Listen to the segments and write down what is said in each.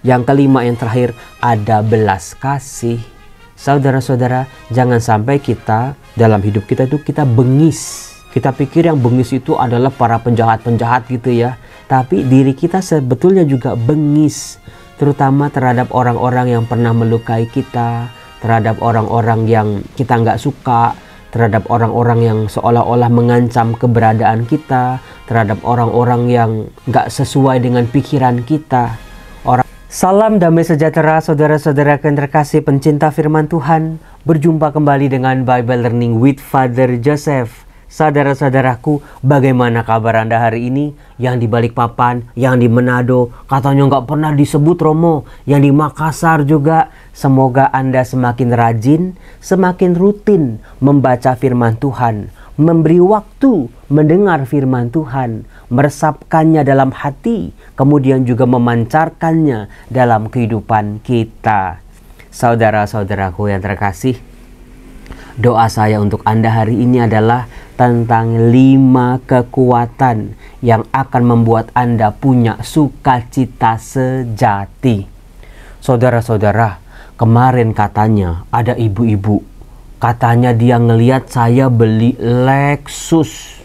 Yang kelima, yang terakhir, ada belas kasih. Saudara-saudara, jangan sampai kita dalam hidup kita itu kita bengis. Kita pikir yang bengis itu adalah para penjahat-penjahat gitu ya. Tapi diri kita sebetulnya juga bengis. Terutama terhadap orang-orang yang pernah melukai kita, terhadap orang-orang yang kita nggak suka, terhadap orang-orang yang seolah-olah mengancam keberadaan kita, terhadap orang-orang yang gak sesuai dengan pikiran kita. Salam damai sejahtera saudara-saudara yang terkasih pencinta firman Tuhan. Berjumpa kembali dengan Bible Learning with Father Joseph. Saudara-saudaraku, bagaimana kabar Anda hari ini? Yang di Balikpapan, yang di Manado, katanya nggak pernah disebut Romo. Yang di Makassar juga. Semoga Anda semakin rajin, semakin rutin membaca firman Tuhan, memberi waktu mendengar firman Tuhan, meresapkannya dalam hati, kemudian juga memancarkannya dalam kehidupan kita. Saudara-saudaraku yang terkasih, doa saya untuk Anda hari ini adalah tentang 5 kekuatan yang akan membuat Anda punya sukacita sejati. Saudara-saudara, kemarin katanya ada ibu-ibu, katanya dia ngeliat saya beli Lexus.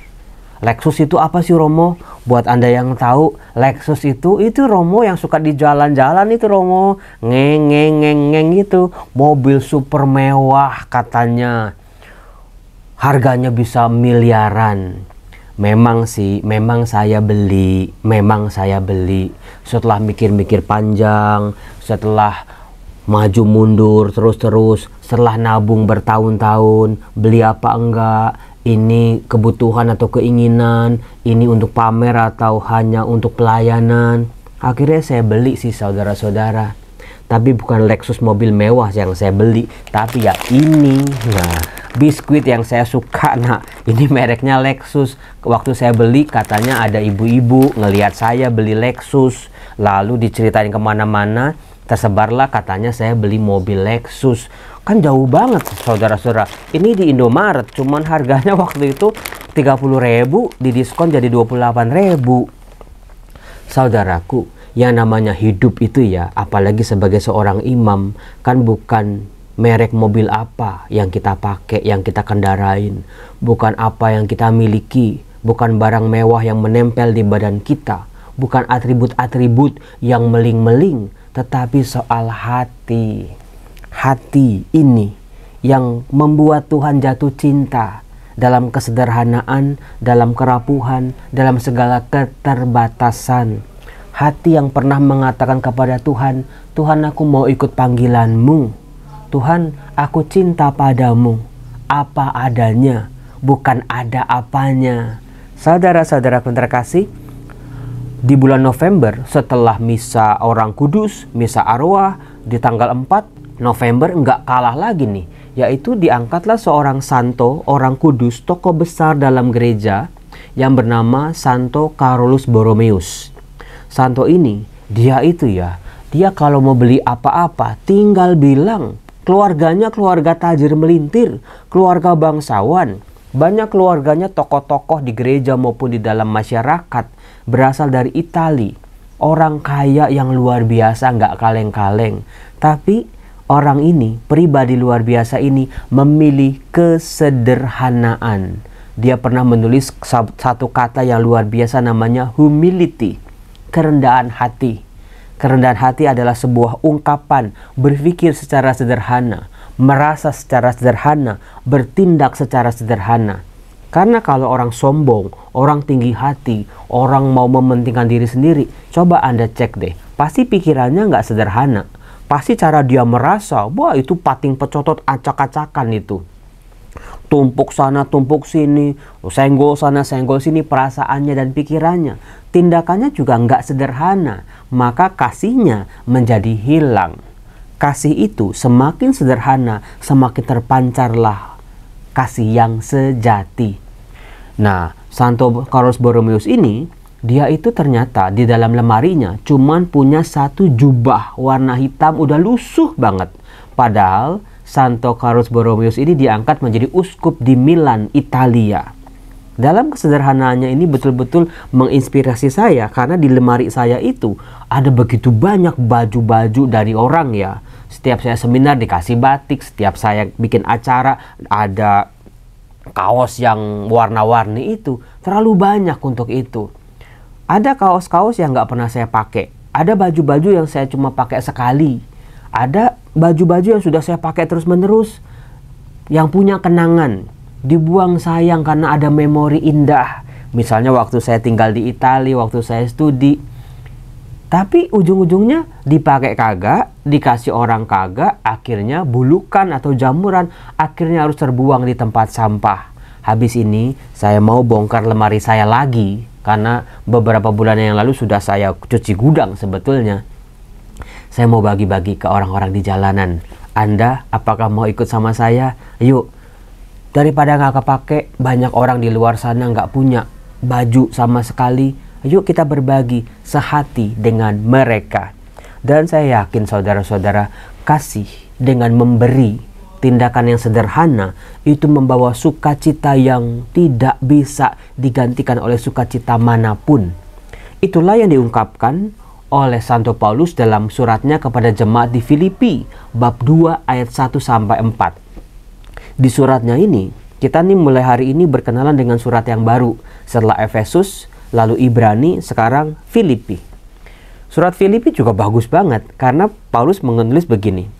Lexus itu apa sih Romo? Buat Anda yang tahu, Lexus itu Romo yang suka di jalan-jalan itu Romo. Ngeng gitu. Mobil super mewah katanya. Harganya bisa miliaran. Memang sih, memang saya beli. Setelah mikir-mikir panjang, setelah maju mundur terus-terus, setelah nabung bertahun-tahun, beli apa enggak, ini kebutuhan atau keinginan, ini untuk pamer atau hanya untuk pelayanan. Akhirnya saya beli sih saudara-saudara. Tapi bukan Lexus mobil mewah yang saya beli, tapi ya ini. Nah, biskuit yang saya suka, nah ini mereknya Lexus. Waktu saya beli katanya ada ibu-ibu ngelihat saya beli Lexus, lalu diceritain kemana-mana, tersebarlah katanya saya beli mobil Lexus. Kan jauh banget saudara-saudara. Ini di Indomaret cuman harganya waktu itu 30.000, didiskon jadi 28.000. Saudaraku, yang namanya hidup itu ya, apalagi sebagai seorang imam, kan bukan merek mobil apa yang kita pakai, yang kita kendarain, bukan apa yang kita miliki, bukan barang mewah yang menempel di badan kita, bukan atribut-atribut yang meling-meling, tetapi soal hati. Hati ini yang membuat Tuhan jatuh cinta dalam kesederhanaan, dalam kerapuhan, dalam segala keterbatasan. Hati yang pernah mengatakan kepada Tuhan, Tuhan aku mau ikut panggilan-Mu. Tuhan aku cinta padamu, apa adanya, bukan ada apanya. Saudara-saudara yang terkasih, di bulan November setelah misa Orang Kudus, misa Arwah di tanggal 4 November nggak kalah lagi nih, yaitu diangkatlah seorang santo, orang kudus, tokoh besar dalam gereja yang bernama Santo Carolus Borromeus. Santo ini, dia kalau mau beli apa-apa tinggal bilang. Keluarganya keluarga tajir melintir, keluarga bangsawan. Banyak keluarganya tokoh-tokoh di gereja maupun di dalam masyarakat berasal dari Itali. Orang kaya yang luar biasa, nggak kaleng-kaleng. Tapi orang ini, pribadi luar biasa ini memilih kesederhanaan. Dia pernah menulis satu kata yang luar biasa namanya humility, kerendahan hati. Kerendahan hati adalah sebuah ungkapan berpikir secara sederhana, merasa secara sederhana, bertindak secara sederhana. Karena kalau orang sombong, orang tinggi hati, orang mau mementingkan diri sendiri, coba Anda cek deh, pasti pikirannya nggak sederhana. Pasti cara dia merasa, wah itu pating pecotot acak-acakan itu. Tumpuk sana, tumpuk sini, senggol sana, senggol sini perasaannya dan pikirannya. Tindakannya juga nggak sederhana, maka kasihnya menjadi hilang. Kasih itu semakin sederhana, semakin terpancarlah kasih yang sejati. Nah, Santo Carolus Borromeus ini, dia itu ternyata di dalam lemarinya cuman punya satu jubah warna hitam udah lusuh banget. Padahal Santo Carolus Borromeus ini diangkat menjadi uskup di Milan, Italia. Dalam kesederhanaannya ini betul-betul menginspirasi saya, karena di lemari saya itu ada begitu banyak baju-baju dari orang ya. Setiap saya seminar dikasih batik, setiap saya bikin acara ada kaos yang warna-warni itu. Terlalu banyak untuk itu. Ada kaos-kaos yang nggak pernah saya pakai. Ada baju-baju yang saya cuma pakai sekali. Ada baju-baju yang sudah saya pakai terus-menerus, yang punya kenangan. Dibuang sayang karena ada memori indah. Misalnya waktu saya tinggal di Italia, waktu saya studi. Tapi ujung-ujungnya dipakai kagak, dikasih orang kagak, akhirnya bulukan atau jamuran, akhirnya harus terbuang di tempat sampah. Habis ini saya mau bongkar lemari saya lagi, karena beberapa bulan yang lalu sudah saya cuci gudang sebetulnya. Saya mau bagi-bagi ke orang-orang di jalanan. Anda apakah mau ikut sama saya? Yuk. Daripada nggak kepake, banyak orang di luar sana nggak punya baju sama sekali. Yuk kita berbagi sehati dengan mereka. Dan saya yakin saudara-saudara, kasih dengan memberi, tindakan yang sederhana, itu membawa sukacita yang tidak bisa digantikan oleh sukacita manapun. Itulah yang diungkapkan oleh Santo Paulus dalam suratnya kepada jemaat di Filipi, bab 2 ayat 1-4. Di suratnya ini, kita nih mulai hari ini berkenalan dengan surat yang baru. Setelah Efesus, lalu Ibrani, sekarang Filipi. Surat Filipi juga bagus banget, karena Paulus menulis begini.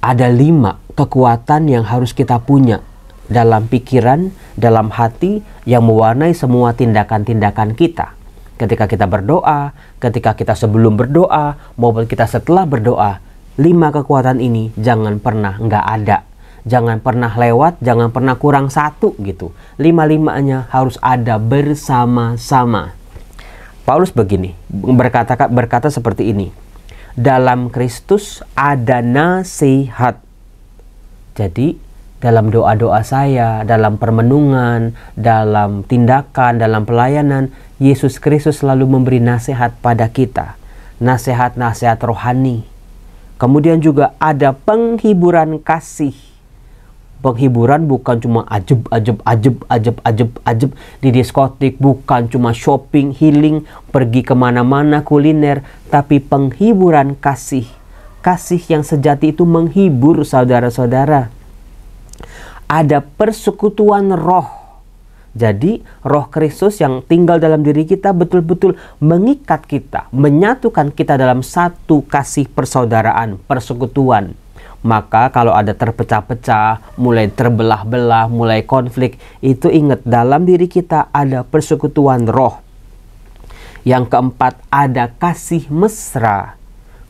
Ada 5 kekuatan yang harus kita punya dalam pikiran, dalam hati, yang mewarnai semua tindakan-tindakan kita. Ketika kita berdoa, ketika kita sebelum berdoa, maupun kita setelah berdoa, 5 kekuatan ini jangan pernah nggak ada. Jangan pernah lewat, jangan pernah kurang satu gitu. 5-5-nya harus ada bersama-sama. Paulus begini, berkata seperti ini. Dalam Kristus ada nasihat. Jadi dalam doa-doa saya, dalam permenungan, dalam tindakan, dalam pelayanan, Yesus Kristus selalu memberi nasihat pada kita. Nasihat-nasihat rohani. Kemudian juga ada penghiburan kasih. Penghiburan bukan cuma ajeb di diskotik, bukan cuma shopping, healing, pergi kemana-mana, kuliner, tapi penghiburan kasih. Kasih yang sejati itu menghibur saudara-saudara. Ada persekutuan roh. Jadi roh Kristus yang tinggal dalam diri kita betul-betul mengikat kita, menyatukan kita dalam satu kasih persaudaraan, persekutuan. Maka kalau ada terpecah-pecah, mulai terbelah-belah, mulai konflik, itu ingat dalam diri kita ada persekutuan roh. Yang keempat, ada kasih mesra.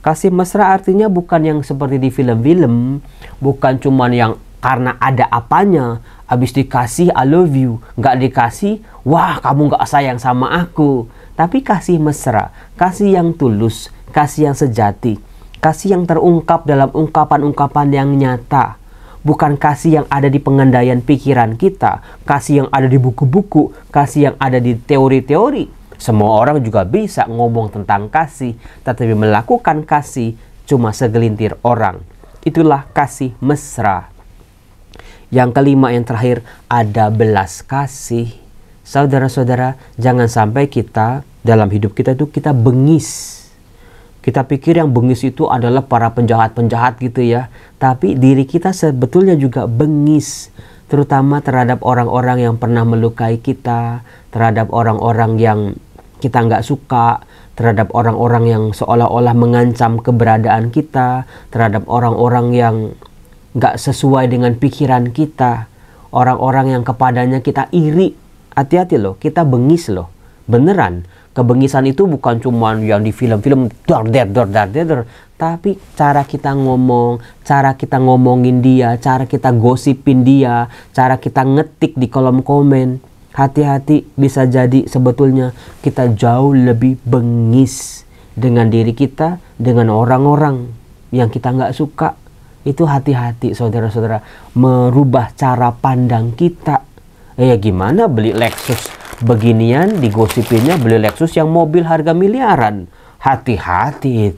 Kasih mesra artinya bukan yang seperti di film-film, bukan cuman yang karena ada apanya, habis dikasih I love you, nggak dikasih, wah kamu nggak sayang sama aku. Tapi kasih mesra, kasih yang tulus, kasih yang sejati. Kasih yang terungkap dalam ungkapan-ungkapan yang nyata. Bukan kasih yang ada di pengandaian pikiran kita. Kasih yang ada di buku-buku. Kasih yang ada di teori-teori. Semua orang juga bisa ngomong tentang kasih. Tetapi melakukan kasih cuma segelintir orang. Itulah kasih mesra. Yang kelima, yang terakhir, ada belas kasih. Saudara-saudara, jangan sampai kita dalam hidup kita itu kita bengis. Kita pikir yang bengis itu adalah para penjahat-penjahat gitu ya. Tapi diri kita sebetulnya juga bengis. Terutama terhadap orang-orang yang pernah melukai kita. Terhadap orang-orang yang kita nggak suka. Terhadap orang-orang yang seolah-olah mengancam keberadaan kita. Terhadap orang-orang yang nggak sesuai dengan pikiran kita. Orang-orang yang kepadanya kita iri. Hati-hati loh, kita bengis loh. Beneran. Kebengisan itu bukan cuma yang di film-film tapi cara kita ngomong, cara kita ngomongin dia, cara kita gosipin dia, cara kita ngetik di kolom komen. Hati-hati, bisa jadi sebetulnya kita jauh lebih bengis dengan diri kita, dengan orang-orang yang kita nggak suka. Itu hati-hati saudara-saudara, merubah cara pandang kita. Ya gimana beli Lexus beginian, digosipinnya beli Lexus yang mobil harga miliaran. Hati-hati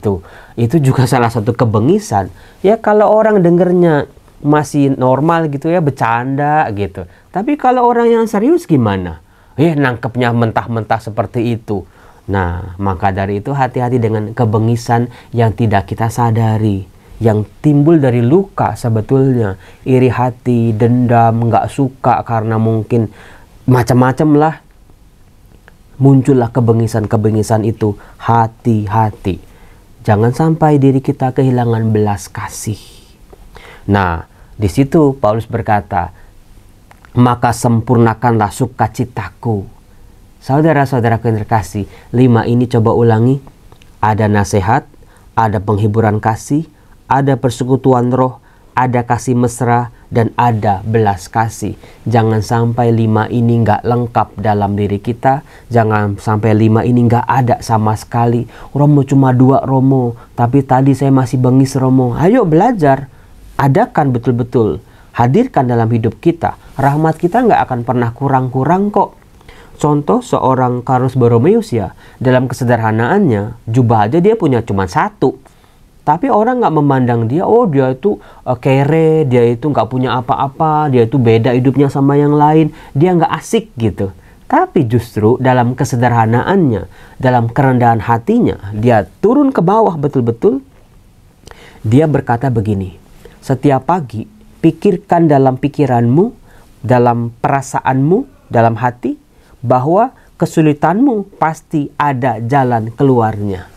itu juga salah satu kebengisan. Ya kalau orang dengernya masih normal gitu ya, bercanda gitu. Tapi kalau orang yang serius gimana? Nangkepnya mentah-mentah seperti itu. Nah, maka dari itu hati-hati dengan kebengisan yang tidak kita sadari, yang timbul dari luka sebetulnya. Iri hati, dendam, nggak suka karena mungkin macam-macam lah. Muncullah kebengisan-kebengisan itu. Hati-hati. Jangan sampai diri kita kehilangan belas kasih. Nah, di situ Paulus berkata, maka sempurnakanlah sukacitaku. Saudara-saudaraku yang terkasih, 5 ini coba ulangi. Ada nasihat, ada penghiburan kasih, ada persekutuan roh, ada kasih mesra, dan ada belas kasih. Jangan sampai 5 ini nggak lengkap dalam diri kita. Jangan sampai 5 ini nggak ada sama sekali. Romo cuma 2 Romo, tapi tadi saya masih bengis Romo. Ayo belajar, adakan betul-betul, hadirkan dalam hidup kita. Rahmat kita nggak akan pernah kurang-kurang kok. Contoh seorang Carolus Borromeus ya, dalam kesederhanaannya, jubah aja dia punya cuma 1. Tapi orang nggak memandang dia, oh dia itu kere, dia itu nggak punya apa-apa, dia itu beda hidupnya sama yang lain, dia nggak asik gitu. Tapi justru dalam kesederhanaannya, dalam kerendahan hatinya, dia turun ke bawah betul-betul. Dia berkata begini, setiap pagi pikirkan dalam pikiranmu, dalam perasaanmu, dalam hati, bahwa kesulitanmu pasti ada jalan keluarnya.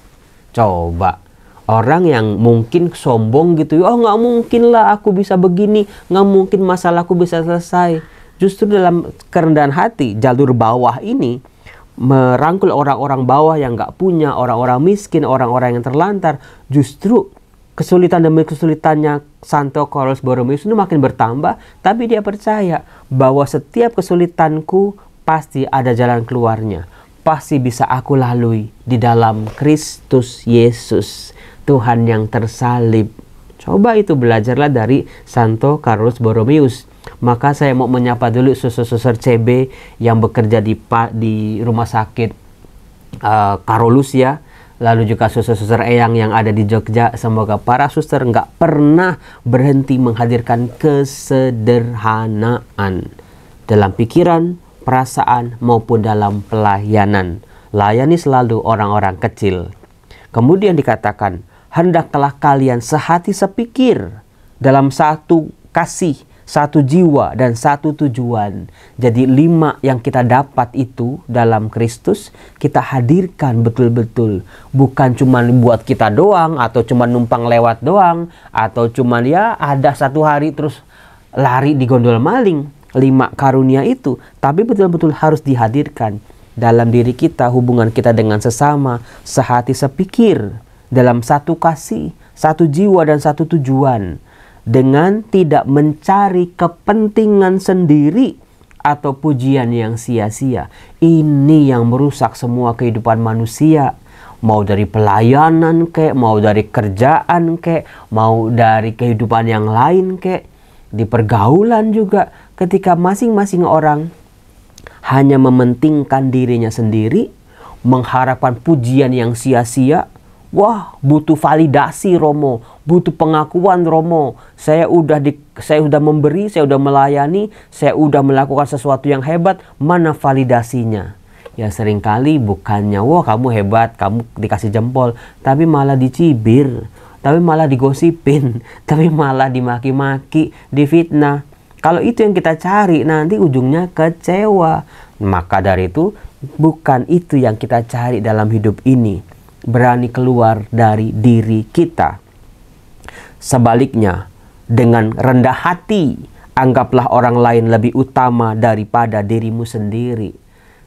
Coba. Orang yang mungkin sombong gitu, oh nggak mungkin lah aku bisa begini, nggak mungkin masalahku bisa selesai. Justru dalam kerendahan hati, jalur bawah ini merangkul orang-orang bawah yang nggak punya, orang-orang miskin, orang-orang yang terlantar. Justru kesulitan demi kesulitannya Santo Carolus Borromeus itu makin bertambah, tapi dia percaya bahwa setiap kesulitanku pasti ada jalan keluarnya. Pasti bisa aku lalui di dalam Kristus Yesus, Tuhan yang tersalib. Coba itu belajarlah dari Santo Carolus Borromeus. Maka saya mau menyapa dulu suster-suster CB yang bekerja di rumah sakit Carolus ya. Lalu juga suster-suster Eyang yang ada di Jogja. Semoga para suster nggak pernah berhenti menghadirkan kesederhanaan dalam pikiran, perasaan maupun dalam pelayanan. Layani selalu orang-orang kecil. Kemudian dikatakan, hendaklah kalian sehati sepikir dalam satu kasih, satu jiwa, dan satu tujuan. Jadi 5 yang kita dapat itu dalam Kristus, kita hadirkan betul-betul. Bukan cuma buat kita doang, atau cuma numpang lewat doang, atau cuma ya ada satu hari terus lari di gondol maling. 5 karunia itu, tapi betul-betul harus dihadirkan dalam diri kita, hubungan kita dengan sesama, sehati sepikir, dalam satu kasih, satu jiwa, dan satu tujuan, dengan tidak mencari kepentingan sendiri atau pujian yang sia-sia. Ini yang merusak semua kehidupan manusia, mau dari pelayanan kek, mau dari kerjaan kek, mau dari kehidupan yang lain kek, di pergaulan juga. Ketika masing-masing orang hanya mementingkan dirinya sendiri, mengharapkan pujian yang sia-sia, wah butuh validasi Romo, butuh pengakuan Romo. Saya udah memberi, saya udah melayani, saya udah melakukan sesuatu yang hebat, mana validasinya? Ya seringkali bukannya, wah kamu hebat, kamu dikasih jempol, tapi malah dicibir, tapi malah digosipin, tapi malah dimaki-maki, difitnah. Kalau itu yang kita cari, nanti ujungnya kecewa. Maka dari itu, bukan itu yang kita cari dalam hidup ini. Berani keluar dari diri kita. Sebaliknya, dengan rendah hati, anggaplah orang lain lebih utama daripada dirimu sendiri.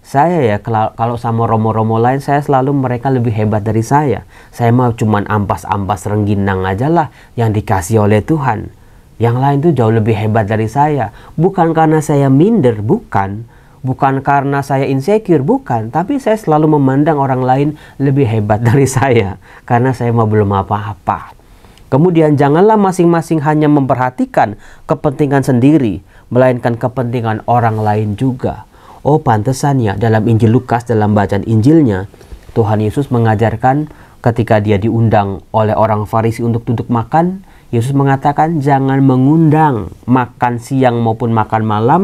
Saya ya, kalau sama romo-romo lain, saya selalu mereka lebih hebat dari saya. Saya mau cuman ampas-ampas rengginang aja lah yang dikasih oleh Tuhan. Yang lain tuh jauh lebih hebat dari saya. Bukan karena saya minder, bukan. Bukan karena saya insecure, bukan. Tapi saya selalu memandang orang lain lebih hebat dari saya. Karena saya mah belum apa-apa. Kemudian janganlah masing-masing hanya memperhatikan kepentingan sendiri, melainkan kepentingan orang lain juga. Oh pantesan ya, dalam Injil Lukas, dalam bacaan Injilnya, Tuhan Yesus mengajarkan ketika dia diundang oleh orang Farisi untuk duduk makan, Yesus mengatakan jangan mengundang makan siang maupun makan malam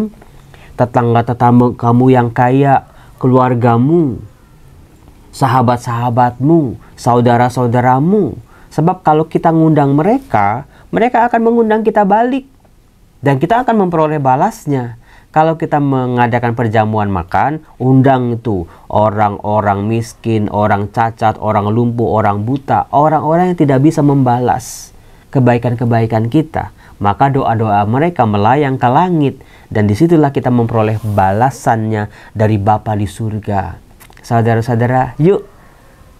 tetangga-tetangga kamu yang kaya, keluargamu, sahabat-sahabatmu, saudara-saudaramu. Sebab kalau kita ngundang mereka, mereka akan mengundang kita balik. Dan kita akan memperoleh balasnya. Kalau kita mengadakan perjamuan makan, undang itu orang-orang miskin, orang cacat, orang lumpuh, orang buta, orang-orang yang tidak bisa membalas kebaikan-kebaikan kita. Maka doa-doa mereka melayang ke langit. Dan disitulah kita memperoleh balasannya dari Bapa di surga. Saudara-saudara, yuk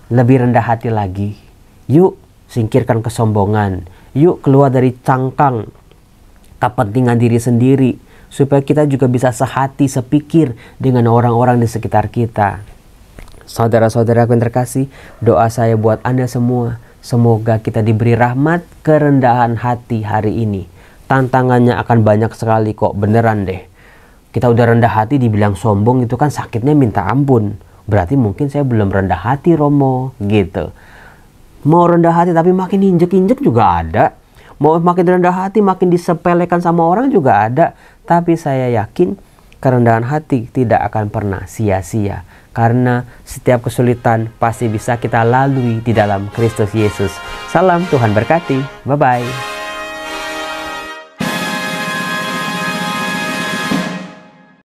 lebih rendah hati lagi. Yuk singkirkan kesombongan. Yuk keluar dari cangkang kepentingan diri sendiri. Supaya kita juga bisa sehati, sepikir dengan orang-orang di sekitar kita. Saudara-saudaraku yang terkasih, doa saya buat Anda semua. Semoga kita diberi rahmat kerendahan hati hari ini. Tantangannya akan banyak sekali kok, beneran deh. Kita udah rendah hati dibilang sombong itu kan sakitnya minta ampun. Berarti mungkin saya belum rendah hati Romo, gitu. Mau rendah hati tapi makin injek-injek juga ada. Mau makin rendah hati makin disepelekan sama orang juga ada. Tapi saya yakin kerendahan hati tidak akan pernah sia-sia. Karena setiap kesulitan pasti bisa kita lalui di dalam Kristus Yesus. Salam, Tuhan berkati. Bye-bye.